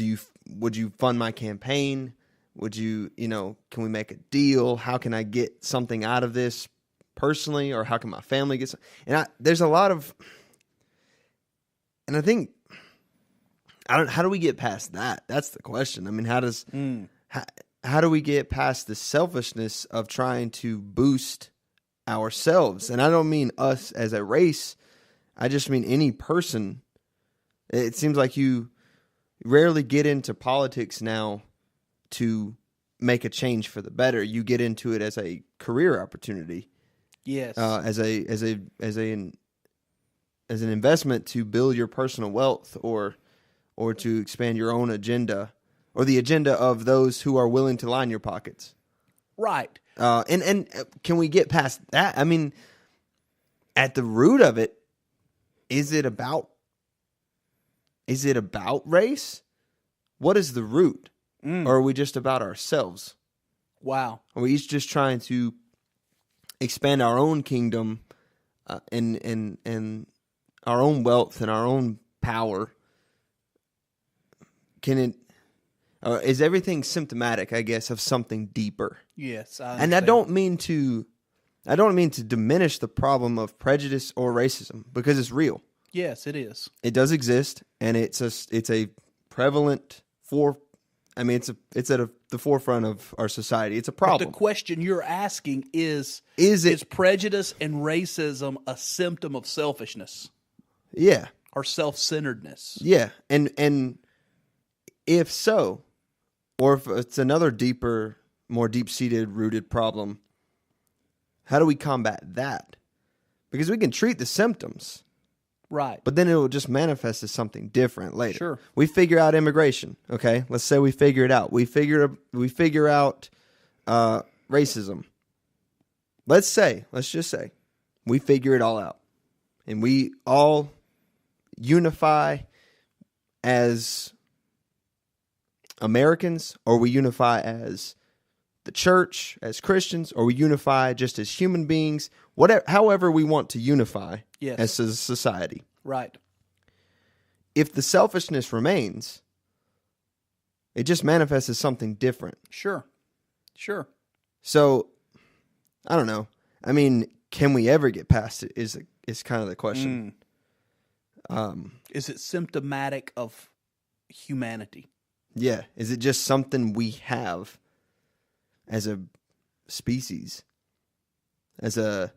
Would you fund my campaign? Would you can we make a deal? How can I get something out of this personally, or how can my family get something? And there's a lot of, and I think how do we get past that? That's the question. I mean, how do we get past the selfishness of trying to boost ourselves? And I don't mean us as a race. I just mean any person. It seems like you rarely get into politics now to make a change for the better. You get into it as a career opportunity. Yes. As an investment to build your personal wealth, or to expand your own agenda, or the agenda of those who are willing to line your pockets. Right. And can we get past that? I mean, at the root of it, is it about race? What is the root? Or are we just about ourselves? Wow. Are we each just trying to expand our own kingdom and our own wealth and our own power, can it? Is everything symptomatic, I guess, of something deeper? Yes, and I don't mean to diminish the problem of prejudice or racism, because it's real. Yes, it is. It does exist, and it's a prevalent it's at the forefront of our society. It's a problem. But the question you're asking is prejudice and racism a symptom of selfishness? Yeah. Or self-centeredness? Yeah, and if so, or if it's another deeper, more deep-seated, rooted problem, how do we combat that? Because we can treat the symptoms. Right. But then it will just manifest as something different later. Sure. We figure out immigration, okay? Let's say we figure it out. We figure out racism. Let's just say, we figure it all out. And we all unify as Americans, or we unify as the church, as Christians, or we unify just as human beings, however we want to unify as a society. Right. If the selfishness remains, it just manifests as something different. Sure. So, I don't know. I mean, can we ever get past it is kind of the question. Is it symptomatic of humanity? Yeah. Is it just something we have as a species? And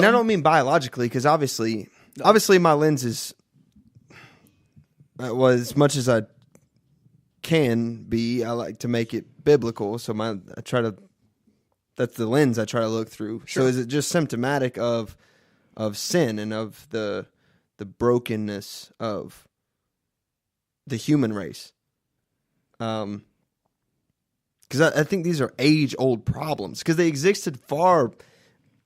I don't mean biologically, because obviously my lens is, as much as I can be, I like to make it biblical. So that's the lens I try to look through. Sure. So is it just symptomatic of sin and of the brokenness of the human race? Because I think these are age-old problems, because they existed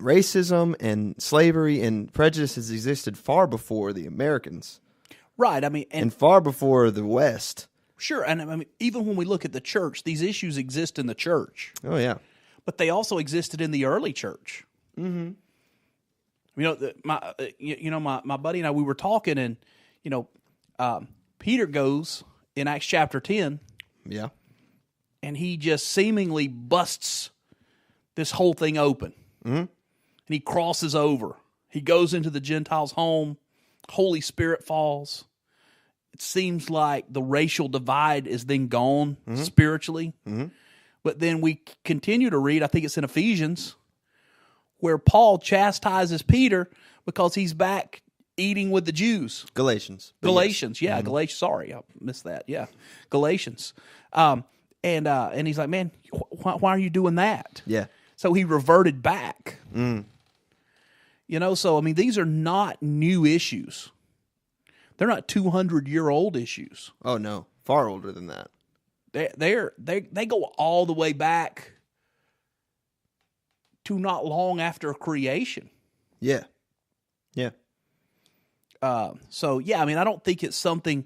racism and slavery and prejudice has existed far before the Americans. Right. I mean, and far before the West. Sure. And I mean, even when we look at the church, these issues exist in the church. Oh, yeah. But they also existed in the early church. Mm-hmm. My buddy and I, we were talking, and Peter goes in Acts chapter 10. Yeah. And he just seemingly busts this whole thing open. Mm-hmm. And he crosses over. He goes into the Gentiles' home. Holy Spirit falls. It seems like the racial divide is then gone spiritually. Mm-hmm. But then we continue to read, I think it's in Ephesians, where Paul chastises Peter because he's back eating with the Jews. Galatians. Yes. Yeah, Galatians. Sorry, I missed that. Yeah, Galatians. And he's like, man, why are you doing that? Yeah. So he reverted back. Mm. So, I mean, these are not new issues. They're not 200-year-old issues. Oh, no. Far older than that. They go all the way back to not long after creation. Yeah. Yeah. So, yeah, I mean, I don't think it's something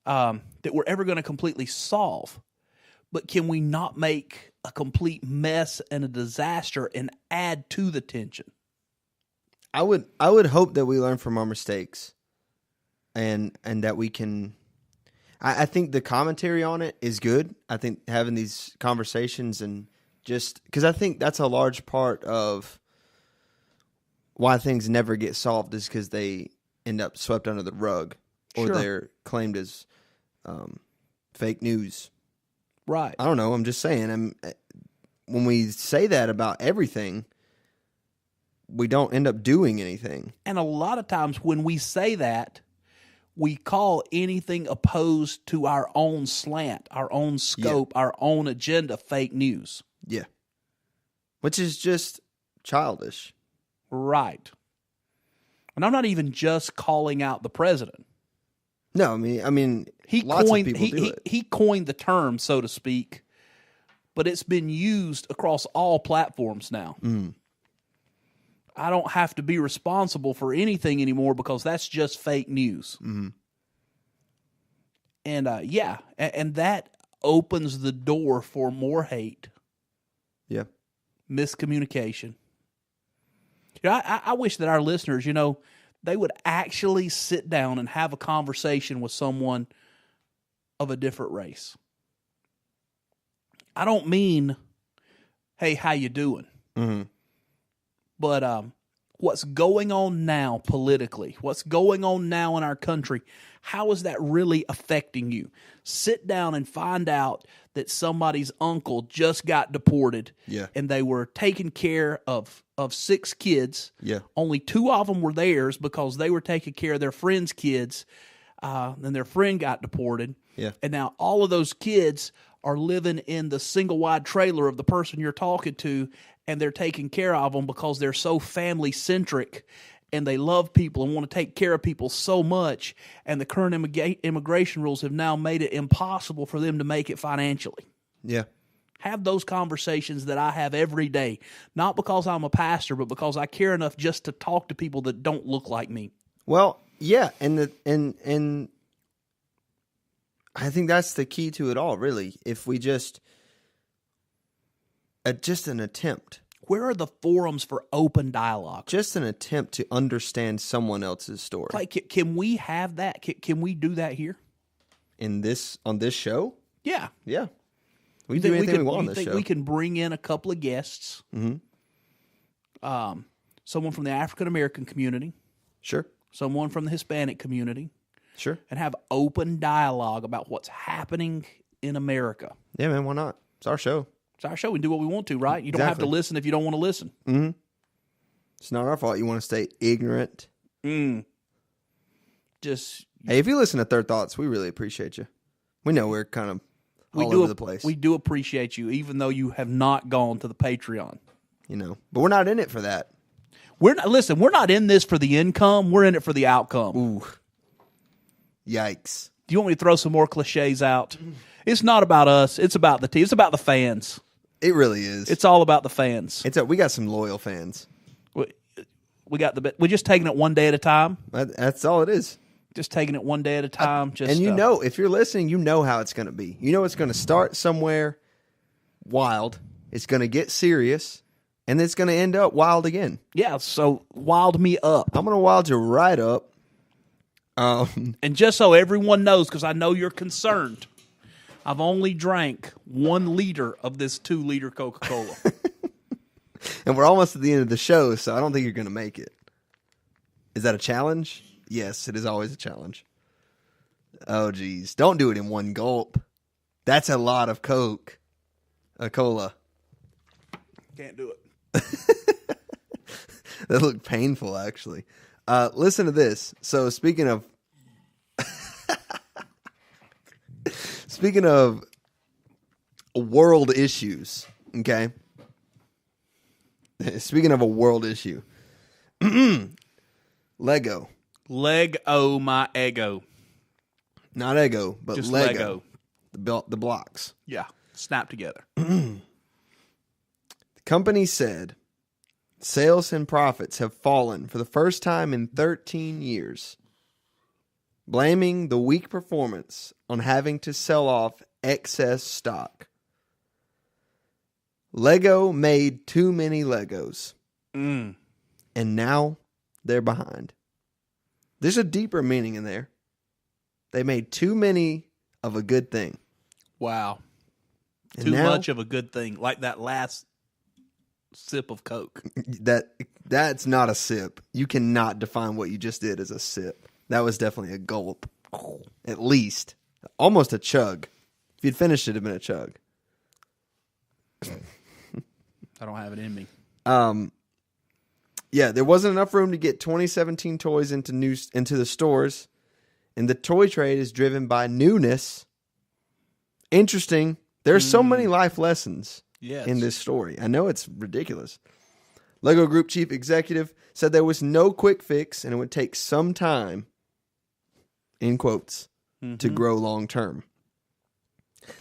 that we're ever going to completely solve. But can we not make a complete mess and a disaster and add to the tension? I would hope that we learn from our mistakes, and that we can. I think the commentary on it is good. I think having these conversations, and just because I think that's a large part of why things never get solved, is because they end up swept under the rug, or they're claimed as fake news. Right. I don't know. I'm just saying. When we say that about everything, we don't end up doing anything. And a lot of times when we say that, we call anything opposed to our own slant, our own scope, our own agenda fake news. Yeah. Which is just childish. Right. And I'm not even just calling out the president. No, I mean, lots of people do it. He coined the term, so to speak, but it's been used across all platforms now. Mm. I don't have to be responsible for anything anymore because that's just fake news. Mm-hmm. And and that opens the door for more hate. Yeah. Miscommunication. I wish that our listeners, they would actually sit down and have a conversation with someone of a different race. I don't mean, hey, how you doing? Mm-hmm. But what's going on now politically, what's going on now in our country, how is that really affecting you? Sit down and find out that somebody's uncle just got deported, Yeah. and they were taking care of 6 kids. Yeah. Only 2 of them were theirs because they were taking care of their friend's kids. Then their friend got deported. Yeah. And now all of those kids are living in the single wide trailer of the person you're talking to, and they're taking care of them because they're so family centric and they love people and want to take care of people so much. And the current immigration rules have now made it impossible for them to make it financially. Yeah. Have those conversations that I have every day, not because I'm a pastor, but because I care enough just to talk to people that don't look like me. Well, yeah, and I think that's the key to it all, really. If we just an attempt. Where are the forums for open dialogue? Just an attempt to understand someone else's story. Like, can we have that? Can we do that here? On this show? Yeah. Yeah. We do anything we want on this think show. we can bring in a couple of guests? Mm-hmm. Someone from the African American community, Sure. someone from the Hispanic community, Sure. and have open dialogue about what's happening in America. Yeah, man, why not? It's our show. It's our show. We do what we want to, right? You don't have to Exactly. listen if you don't want to listen. Mm-hmm. It's not our fault. You want to stay ignorant. Just Hey, if you listen to Third Thoughts, we really appreciate you. We know we're kind of all over the place. We do appreciate you, even though you have not gone to the Patreon. But we're not in it for that. We're not in this for the income. We're in it for the outcome. Ooh. Yikes. Do you want me to throw some more cliches out? It's not about us. It's about the team. It's about the fans. It really is. It's all about the fans. We got some loyal fans. We got we're just taking it one day at a time. That's all it is. Just taking it one day at a time. If you're listening, you know how it's going to be. You know it's going to start somewhere wild. It's going to get serious, and then it's going to end up wild again. Yeah, so wild me up. I'm going to wild you right up. And just so everyone knows, because I know you're concerned, I've only drank 1 liter of this 2-liter Coca-Cola. And we're almost at the end of the show, so I don't think you're going to make it. Is that a challenge? Yes, it is always a challenge. Oh, geez. Don't do it in one gulp. That's a lot of Coke. Cola. Can't do it. That looked painful, actually. Listen to this. So speaking of world issues, okay? Speaking of a world issue, Lego. Leg-o my ego. Not Ego, but Just Lego. Lego. The blocks. Yeah, snap together. The company said sales and profits have fallen for the first time in 13 years, blaming the weak performance on having to sell off excess stock. Lego made too many Legos, and now they're behind. There's a deeper meaning in there. They made too many of a good thing. Wow. And Too now, much of a good thing, like that last sip of Coke. That's not a sip. You cannot define what you just did as a sip. That was definitely a gulp. At least. Almost a chug. If you'd finished it, it'd have been a chug. I don't have it in me. Yeah, there wasn't enough room to get 2017 toys into the stores, and the toy trade is driven by newness. Interesting. There's so many life lessons in this story. I know it's ridiculous. Lego Group chief executive said there was no quick fix, and it would take some time, in quotes, to grow long term.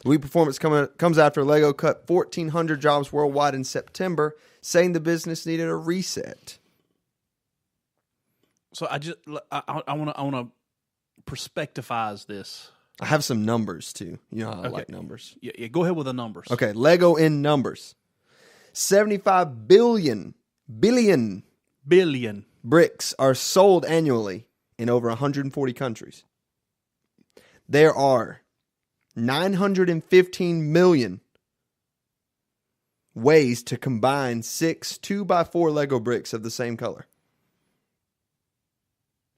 The weak performance comes after Lego cut 1,400 jobs worldwide in September, saying the business needed a reset. So I want to perspectivize this. I have some numbers too. You know how I like numbers. Yeah, go ahead with the numbers. Okay, Lego in numbers. 75 billion bricks are sold annually in over 140 countries. There are 915 million ways to combine 6 2x4 Lego bricks of the same color.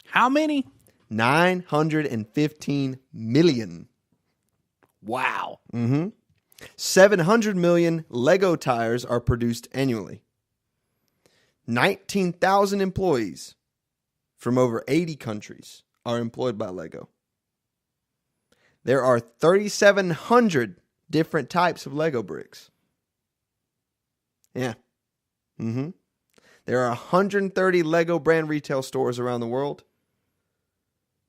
How many? 915 million. Wow. 700 million Lego tires are produced annually. 19,000 employees from over 80 countries are employed by Lego. There are 3,700 different types of Lego bricks. Yeah. There are 130 Lego brand retail stores around the world.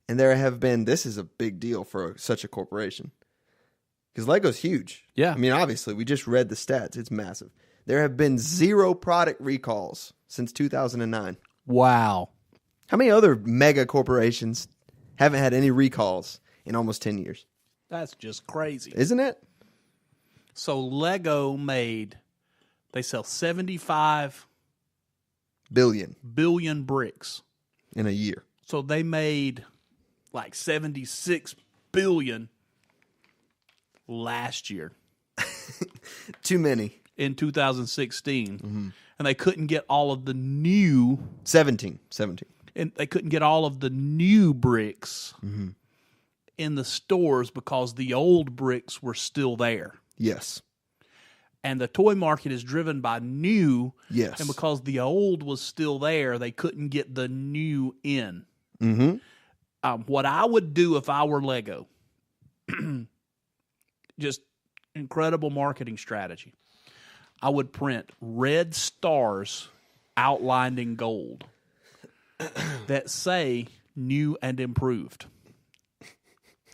And there have been, this is a big deal for such a corporation. Because Lego's huge. Yeah. I mean, obviously, we just read the stats. It's massive. There have been 0 product recalls since 2009. Wow. How many other mega corporations haven't had any recalls in almost 10 years? That's just crazy. Isn't it? So Lego they sell 75 billion bricks in a year. So they made like 76 billion last year. Too many. In 2016. And they couldn't get all of the new 17. And they couldn't get all of the new bricks in the stores because the old bricks were still there. Yes. And the toy market is driven by new. Yes. And because the old was still there, they couldn't get the new in. What I would do if I were Lego, just incredible marketing strategy. I would print red stars outlined in gold that say new and improved.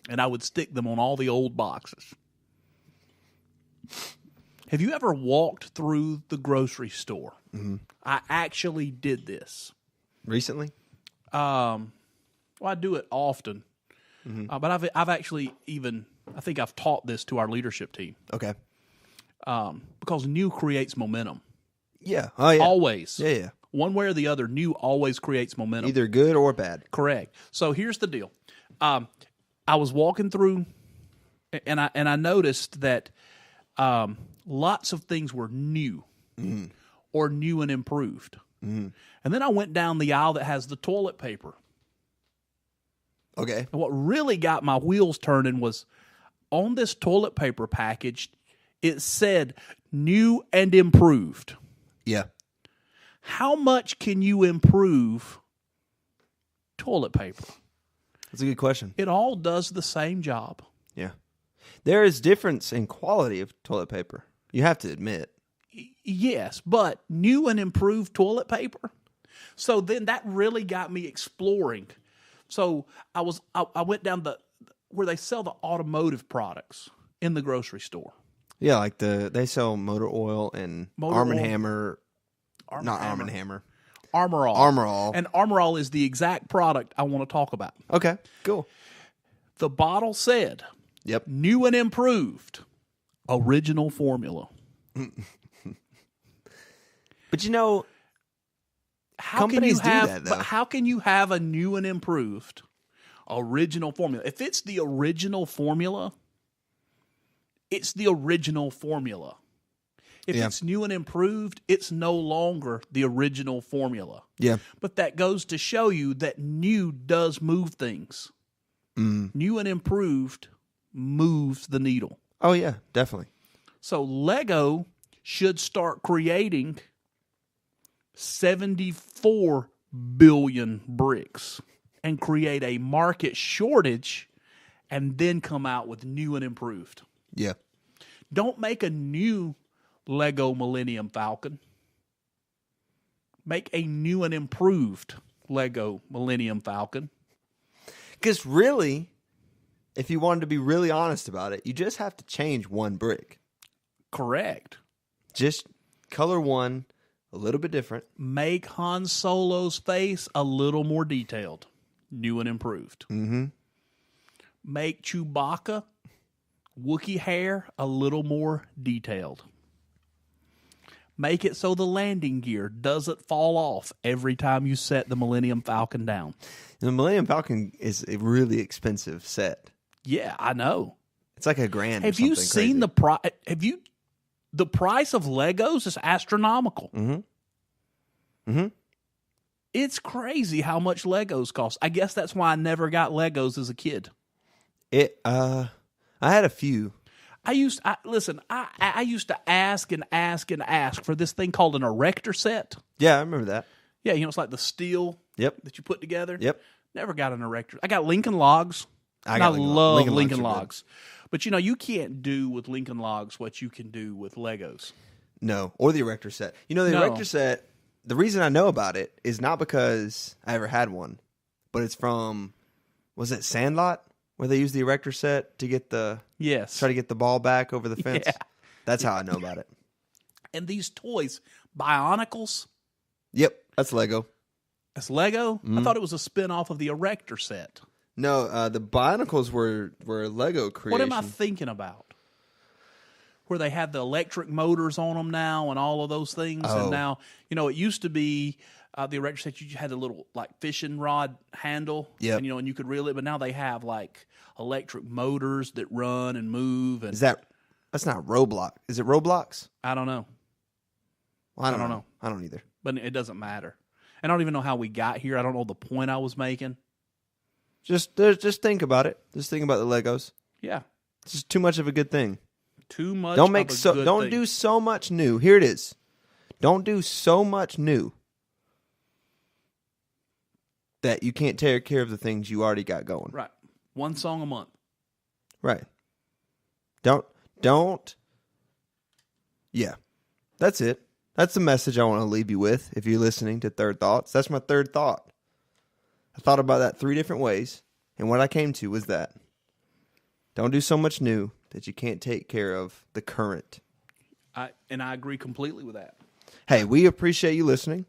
And I would stick them on all the old boxes. Have you ever walked through the grocery store? I actually did this. Recently? Well, I do it often. But I've actually I think I've taught this to our leadership team. Okay. Because new creates momentum. Yeah. Oh, yeah. Always. Yeah. One way or the other, new always creates momentum. Either good or bad. Correct. So here's the deal. I was walking through, and I noticed that lots of things were new or new and improved. And then I went down the aisle that has the toilet paper. Okay. And what really got my wheels turning was on this toilet paper package, it said new and improved. Yeah. How much can you improve toilet paper? That's a good question. It all does the same job. Yeah. There is difference in quality of toilet paper. You have to admit. Yes, but new and improved toilet paper. So then that really got me exploring. So I went down where they sell the automotive products in the grocery store. Yeah, like they sell motor oil and Arm & Hammer. Not Arm & Hammer. Armor All. Armor All. And Armor All is the exact product I want to talk about. Okay, cool. The bottle said, Yep. new and improved, original formula. But you know, companies do that, though. But how can you have a new and improved original formula? If it's the original formula, it's the original formula. If it's new and improved, it's no longer the original formula. Yeah. But that goes to show you that new does move things. New and improved moves the needle. Oh, yeah, definitely. So Lego should start creating 74 billion bricks and create a market shortage and then come out with new and improved. Yeah. Don't make a new Lego Millennium Falcon. Make a new and improved Lego Millennium Falcon. Because really, if you wanted to be really honest about it, you just have to change one brick. Correct. Just color one a little bit different. Make Han Solo's face a little more detailed. New and improved. Make Chewbacca Wookiee hair a little more detailed. Make it so the landing gear doesn't fall off every time you set the Millennium Falcon down. The Millennium Falcon is a really expensive set. Yeah, I know. It's like $1,000. Have you seen the price? The price of Legos is astronomical. It's crazy how much Legos cost. I guess that's why I never got Legos as a kid. I had a few. I used to ask and ask and ask for this thing called an erector set. Yeah, I remember that. Yeah, it's like the steel that you put together. Yep. Never got an erector. I got Lincoln Logs. I love Lincoln Logs. But, you can't do with Lincoln Logs what you can do with Legos. No, or the erector set. Erector set, the reason I know about it is not because I ever had one, but it's from, was it Sandlot? Where they use the erector set to get try to get the ball back over the fence. Yeah. That's how I know about it. And these toys, Bionicles. Yep, that's Lego. That's Lego? I thought it was a spin-off of the erector set. No, the Bionicles were Lego creation. What am I thinking about? Where they have the electric motors on them now and all of those things. Oh. And now, it used to be the erector set, you had a little fishing rod handle. Yep. And, and you could reel it. But now they have electric motors that run and move. And that's not Roblox. Is it Roblox? I don't know. Well, I don't know. I don't either. But it doesn't matter. I don't even know how we got here. I don't know the point I was making. Just think about it. Just think about the Legos. Yeah. It's just too much of a good thing. Too much. Don't do so much new. Here it is. Don't do so much new that you can't take care of the things you already got going. Right. One song a month. Right. Don't. Yeah. That's it. That's the message I want to leave you with if you're listening to Third Thoughts. That's my third thought. I thought about that 3 different ways, and what I came to was that. Don't do so much new that you can't take care of the current. I agree completely with that. Hey, we appreciate you listening.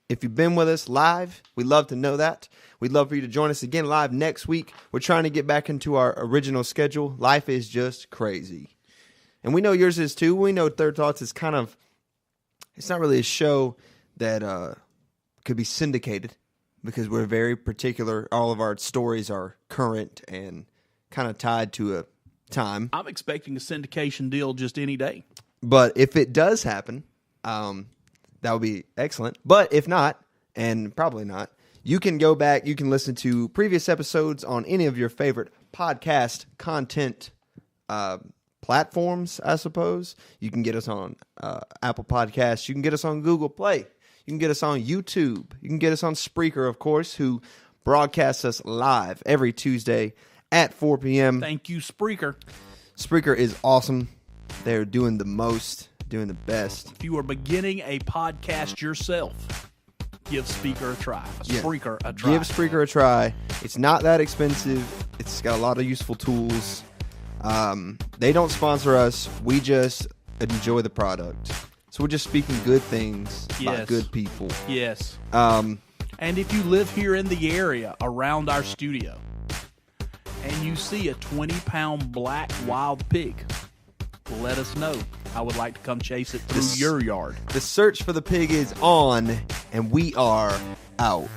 If you've been with us live, we'd love to know that. We'd love for you to join us again live next week. We're trying to get back into our original schedule. Life is just crazy. And we know yours is too. We know Third Thoughts is it's not really a show that could be syndicated because we're very particular. All of our stories are current and kind of tied to a time. I'm expecting a syndication deal just any day. But if it does happen, that would be excellent. But if not, and probably not, you can go back, you can listen to previous episodes on any of your favorite podcast content platforms, I suppose. You can get us on Apple Podcasts. You can get us on Google Play. You can get us on YouTube. You can get us on Spreaker, of course, who broadcasts us live every Tuesday at 4 p.m. Thank you, Spreaker. Spreaker is awesome. They're doing the most, doing the best. If you are beginning a podcast yourself, give Spreaker a try. Spreaker a try. Give Spreaker a try. It's not that expensive. It's got a lot of useful tools. They don't sponsor us. We just enjoy the product. So we're just speaking good things about good people. Yes. And if you live here in the area around our studio and you see a 20-pound black wild pig, let us know. I would like to come chase it through your yard. The search for the pig is on, and we are out.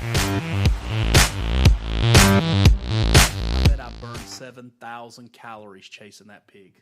I bet I burned 7,000 calories chasing that pig.